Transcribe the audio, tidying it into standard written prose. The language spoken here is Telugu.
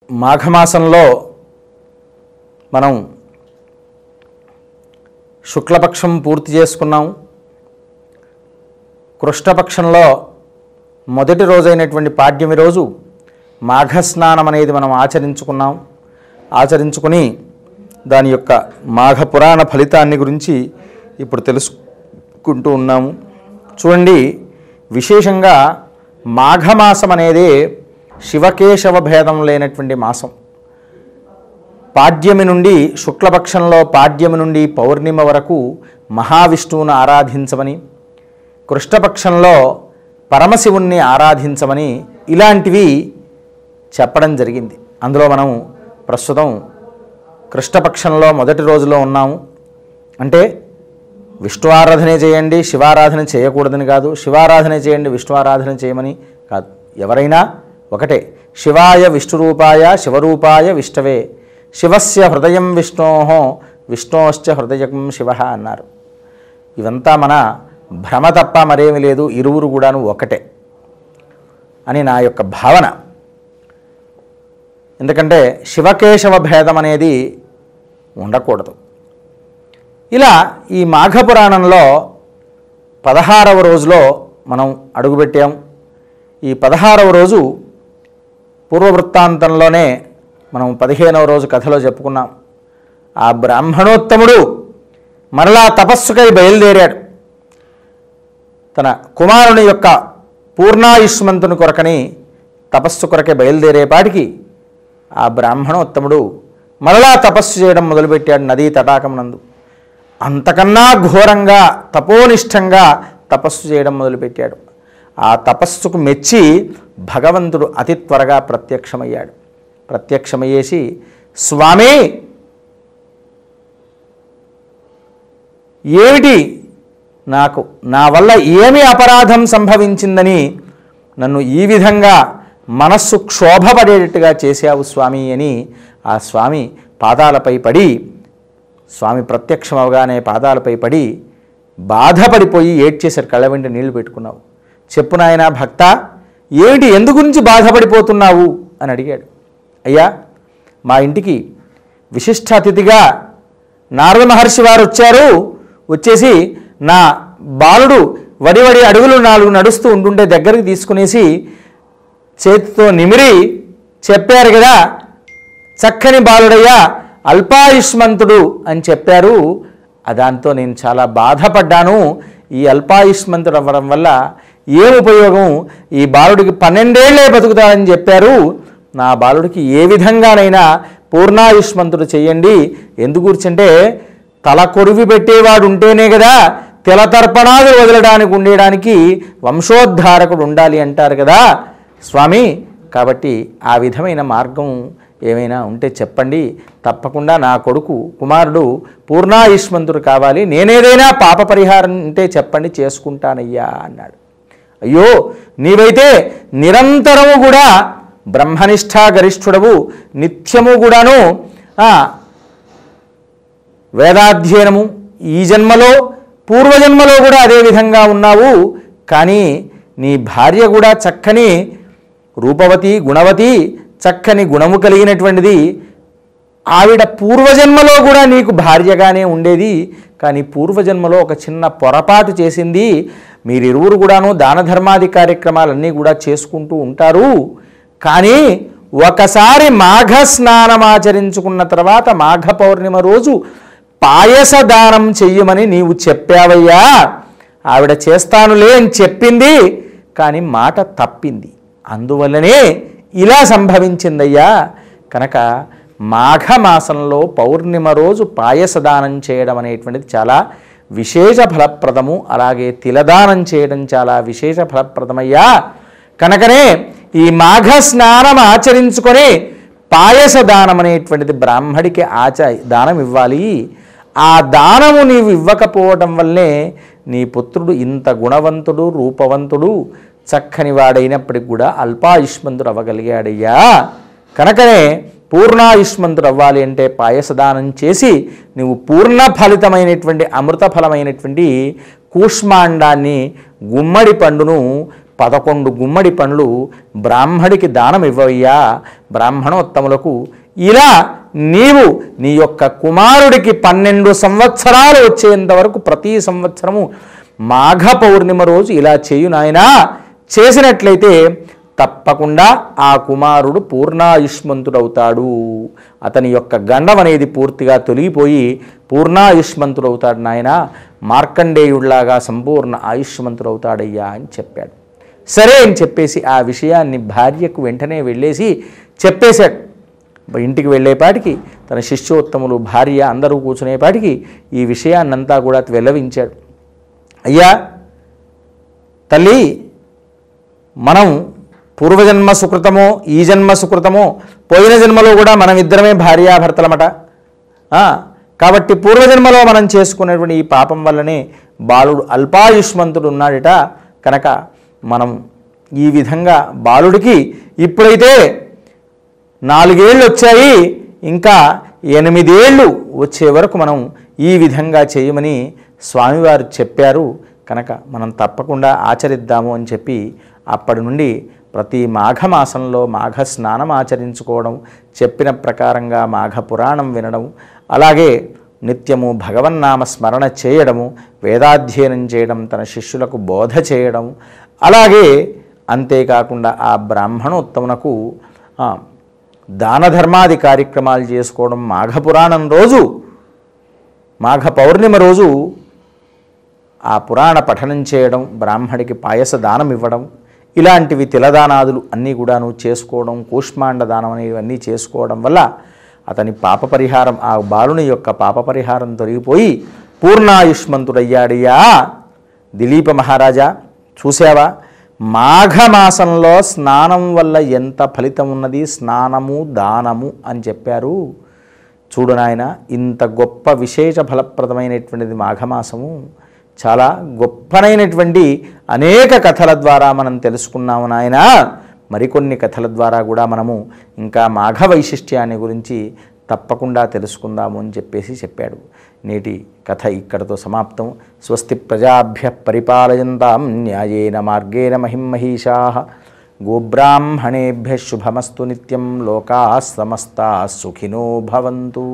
మాఘమాసంలో మనం శుక్లపక్షం పూర్తి చేసుకున్నాం. కృష్ణపక్షంలో మొదటి రోజైనటువంటి పాడ్యమి రోజు మాఘస్నానం అనేది మనం ఆచరించుకుని దాని యొక్క మాఘ పురాణ ఫలితాన్ని గురించి ఇప్పుడు తెలుసుకుంటూ ఉన్నాము. చూడండి, విశేషంగా మాఘమాసం అనేది శివకేశవ భేదం లేనటువంటి మాసం. పాడ్యమి నుండి శుక్లపక్షంలో పాడ్యమి నుండి పౌర్ణిమ వరకు మహావిష్ణువును ఆరాధించమని, కృష్ణపక్షంలో పరమశివుణ్ణి ఆరాధించమని ఇలాంటివి చెప్పడం జరిగింది. అందులో మనం ప్రస్తుతం కృష్ణపక్షంలో మొదటి రోజులో ఉన్నాము. అంటే విష్ణు ఆరాధనే చేయండి, శివారాధన చేయకూడదని కాదు, శివారాధన చేయండి విష్ణు ఆరాధన చేయమని కాదు. ఎవరైనా ఒకటే. శివాయ విష్ణురూపాయ శివరూపాయ విష్ణవే, శివస్య హృదయం విష్ణోః విష్ణోశ్చ హృదయం శివ అన్నారు. ఇవంతా మన భ్రమ తప్ప మరేమీ లేదు, ఇరువురు కూడాను ఒకటే అని నా యొక్క భావన. ఎందుకంటే శివకేశవ భేదం అనేది ఉండకూడదు. ఇలా ఈ మాఘపురాణంలో 16వ రోజులో మనం అడుగుపెట్టాం. ఈ 16వ రోజు పూర్వవృత్తాంతంలోనే మనం 15వ రోజు కథలో చెప్పుకున్నాం. ఆ బ్రాహ్మణోత్తముడు మరలా తపస్సుకై బయలుదేరాడు. తన కుమారుని యొక్క పూర్ణాయుష్మంతుని కొరకని తపస్సు కొరకే బయలుదేరేపాటికి ఆ బ్రాహ్మణోత్తముడు మరలా తపస్సు చేయడం మొదలుపెట్టాడు నదీ తటాకమునందు. అంతకన్నా ఘోరంగా తపోనిష్టంగా తపస్సు చేయడం మొదలుపెట్టాడు. ఆ తపస్సుకు మెచ్చి భగవంతుడు అతి త్వరగా ప్రత్యక్షమయ్యేసి, స్వామి ఏమిటి నాకు నా వల్ల ఏమి అపరాధం సంభవించిందని నన్ను ఈ విధంగా మనస్సు క్షోభపడేటట్టుగా చేశావు స్వామి అని ఆ స్వామి పాదాలపై పడి, స్వామి ప్రత్యక్షమవగానే పాదాలపై పడి బాధపడిపోయి ఏడ్చేశారు. కళ్ళ వెంట నీళ్లు పెట్టుకున్నావు. చెప్పు నాయన భక్త, ఏమిటి, ఎందు గురించి బాధపడిపోతున్నావు అని అడిగాడు. అయ్యా, మా ఇంటికి విశిష్ట అతిథిగా నారద మహర్షి వారు వచ్చేసి నా బాలుడు వడి అడుగులు 4 నడుస్తూ ఉంటుంటే దగ్గరికి తీసుకునేసి చేతితో నిమిరి చెప్పారు కదా, చక్కని బాలుడయ్యా, అల్పాయుష్మంతుడు అని చెప్పారు. దాంతో నేను చాలా బాధపడ్డాను. ఈ అల్పాయుష్మంతుడు అవ్వడం వల్ల ఏం ఉపయోగం, ఈ బాలుడికి 12 ఏళ్లే బతుకుతాడని చెప్పారు. నా బాలుడికి ఏ విధంగానైనా పూర్ణాయుష్మంతుడు చెయ్యండి. ఎందుకూర్చంటే తల కొరివి పెట్టేవాడు ఉంటేనే కదా తెలతర్పణాలు వదలడానికి ఉండేడానికి వంశోద్ధారకుడు ఉండాలి అంటారు కదా స్వామి. కాబట్టి ఆ విధమైన మార్గం ఏమైనా ఉంటే చెప్పండి. తప్పకుండా నా కుమారుడు పూర్ణాయుష్మంతుడు కావాలి. నేనేదైనా పాప పరిహారం ఉంటే చెప్పండి, చేసుకుంటానయ్యా అన్నాడు. అయ్యో, నీవైతే నిరంతరము కూడా బ్రహ్మనిష్టా గరిష్ఠుడవు, నిత్యము కూడాను వేదాధ్యయనము, ఈ జన్మలో పూర్వజన్మలో కూడా అదే విధంగా ఉన్నావు. కానీ నీ భార్య కూడా చక్కని రూపవతి, గుణవతి, చక్కని గుణము కలిగినటువంటిది. ఆవిడ పూర్వజన్మలో కూడా నీకు భార్యగానే ఉండేది. కానీ పూర్వజన్మలో ఒక చిన్న పొరపాటు చేసింది. మీరిరువురు కూడాను దాన ధర్మాది కార్యక్రమాలన్నీ కూడా చేసుకుంటూ ఉంటారు. కానీ ఒకసారి మాఘ స్నానం ఆచరించుకున్న తర్వాత మాఘ పౌర్ణిమ రోజు పాయస దానం చెయ్యమని నీవు చెప్పావయ్యా. ఆవిడ చేస్తానులే అని చెప్పింది, కానీ మాట తప్పింది. అందువల్లనే ఇలా సంభవించిందయ్యా. కనుక మాఘమాసంలో పౌర్ణిమ రోజు పాయసదానం చేయడం అనేటువంటిది చాలా విశేష ఫలప్రదము. అలాగే తిలదానం చేయడం చాలా విశేష ఫలప్రదమయ్యా. కనుకనే ఈ మాఘ స్నానం ఆచరించుకొని పాయస దానం అనేటువంటిది బ్రాహ్మడికి దానం ఇవ్వాలి. ఆ దానము నీవు ఇవ్వకపోవడం వల్లే నీ పుత్రుడు ఇంత గుణవంతుడు, రూపవంతుడు, చక్కని వాడైనప్పటికి కూడా అల్పాయుష్మంతుడు అవ్వగలిగాడయ్యా. కనుకనే పూర్ణాయుష్మంతుడు అవ్వాలి అంటే పాయసదానం చేసి నువ్వు పూర్ణ ఫలితమైనటువంటి అమృత ఫలమైనటువంటి కూష్మాండాన్ని, గుమ్మడి పండును 11 గుమ్మడి పండ్లు బ్రాహ్మడికి దానం ఇవ్వయ్యా బ్రాహ్మణోత్తములకు. ఇలా నీవు నీ యొక్క కుమారుడికి 12 సంవత్సరాలు వచ్చేంత వరకు ప్రతి సంవత్సరము మాఘ పౌర్ణిమ రోజు ఇలా చేయు నాయనా. చేసినట్లయితే తప్పకుండా ఆ కుమారుడు పూర్ణాయుష్మంతుడవుతాడు. అతని యొక్క గండం అనేది పూర్తిగా తొలగిపోయి పూర్ణాయుష్మంతుడవుతాడు నాయన, మార్కండేయుడిలాగా సంపూర్ణ ఆయుష్మంతుడవుతాడయ్యా అని చెప్పాడు. సరే అని చెప్పేసి ఆ విషయాన్ని భార్యకు వెంటనే వెళ్ళేసి చెప్పేశాడు. ఇంటికి వెళ్ళేపాటికి తన శిష్యోత్తములు భార్య అందరూ కూర్చునేపాటికి ఈ విషయాన్నంతా కూడా వెల్లవించాడు. అయ్యా తల్లి, మనం పూర్వజన్మ సుకృతమో ఈ జన్మ సుకృతమో, పోయిన జన్మలో కూడా మనం ఇద్దరమే భార్యాభర్తలమట. కాబట్టి పూర్వజన్మలో మనం చేసుకునేటువంటి ఈ పాపం వల్లనే బాలుడు అల్పాయుష్మంతుడు ఉన్నాడట. కనుక మనం ఈ విధంగా బాలుడికి ఇప్పుడైతే 4 ఏళ్ళు వచ్చాయి, ఇంకా 8 ఏళ్ళు వచ్చే వరకు మనం ఈ విధంగా చేయమని స్వామివారు చెప్పారు. కనుక మనం తప్పకుండా ఆచరిద్దాము అని చెప్పి అప్పటి నుండి ప్రతి మాఘమాసంలో మాఘ స్నానం ఆచరించుకోవడం, చెప్పిన ప్రకారంగా మాఘ పురాణం వినడం, అలాగే నిత్యము భగవన్నామ స్మరణ చేయడము, వేదాధ్యయనం చేయడం, తన శిష్యులకు బోధ చేయడం, అలాగే అంతేకాకుండా ఆ బ్రాహ్మణోత్తమునకు దాన ధర్మాది కార్యక్రమాలు చేసుకోవడం, మాఘపురాణం రోజు మాఘ పౌర్ణిమ రోజు ఆ పురాణ పఠనం చేయడం, బ్రాహ్మడికి పాయస దానం ఇవ్వడం, ఇలాంటివి తిలదానాదులు అన్నీ కూడాను చేసుకోవడం, కూష్మాండ దానం అనేవన్నీ చేసుకోవడం వల్ల అతని పాప పరిహారం, ఆ బాలుని యొక్క పాప పరిహారం తొలగిపోయి పూర్ణాయుష్మంతుడయ్యాడయ్యా. దిలీప మహారాజా చూసావా, మాఘమాసంలో స్నానం వల్ల ఎంత ఫలితం ఉన్నది, స్నానము దానము అని చెప్పారు. చూడు నాయన, ఇంత గొప్ప విశేష ఫలప్రదమైనటువంటిది మాఘమాసము. చాలా గొప్పనైనటువంటి అనేక కథల ద్వారా మనం తెలుసుకున్నాము నాయన. మరికొన్ని కథల ద్వారా కూడా మనము ఇంకా మాఘ వైశిష్ట్యాన్ని గురించి తప్పకుండా తెలుసుకుందాము అని చెప్పాడు. నేటి కథ ఇక్కడతో సమాప్తం. స్వస్తి ప్రజాభ్య పరిపాలయంతాం న్యాయేన మార్గేణ మహిమహీషాః. గోబ్రాహ్మణేభ్యః శుభమస్తు నిత్యం. లోకాః సమస్తాః సుఖినో భవంతు.